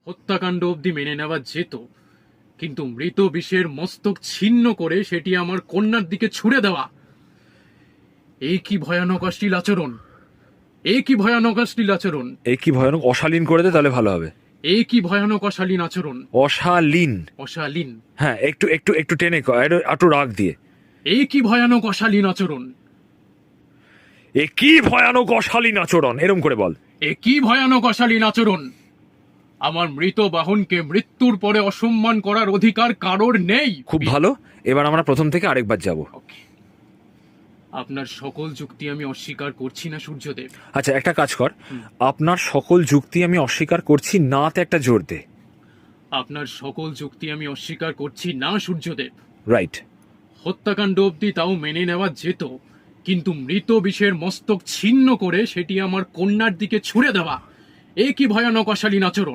হত্যাকাণ্ড অবধি মেনে নেওয়া যেত, কিন্তু মৃত বিষের মস্তক ছিন্ন করে সেটি আমার কন্যার দিকে ছুড়ে দেওয়া, এই কি ভয়ানক অশ্লীল আচরণ! এই কি ভয়ানক অশ্লীল আচরণ! এই কি ভয়ানক! অশালীন করে দে, তাহলে ভালো হবে। এই কি ভয়ানক অশালীন আচরণ! অশালীন। অশালীন। হ্যাঁ, একটু একটু একটু টেনে কর, একটু রাগ দিয়ে। এই কি ভয়ানক অশালীন আচরণ! এ কি ভয়ানক অশালীন আচরণ, এরম করে বল। এ কি ভয়ানক অশালীন আচরণ! আমার মৃত বাহনকে মৃত্যুর পরে অসম্মান করার অধিকার কারোর নেই। খুব ভালো, এবার আমরা প্রথম থেকে আরেকবার যাব। ওকে। আপনার সকল যুক্তি আমি অস্বীকার করছি না সূর্যদেব। আচ্ছা, একটা কাজ কর, আপনার সকল যুক্তি আমি অস্বীকার করছি নাতে একটা জোর দে। আপনার সকল যুক্তি আমি অস্বীকার করছি না সূর্যদেব। রাইট। হত্যাকাণ্ড অবধি তাও মেনে নেওয়া যেত, কিন্তু মৃত বিষের মস্তক ছিন্ন করে সেটি আমার কন্যার দিকে ছুড়ে দেওয়া, এ কি ভয়ানক অশালীন আচরণ!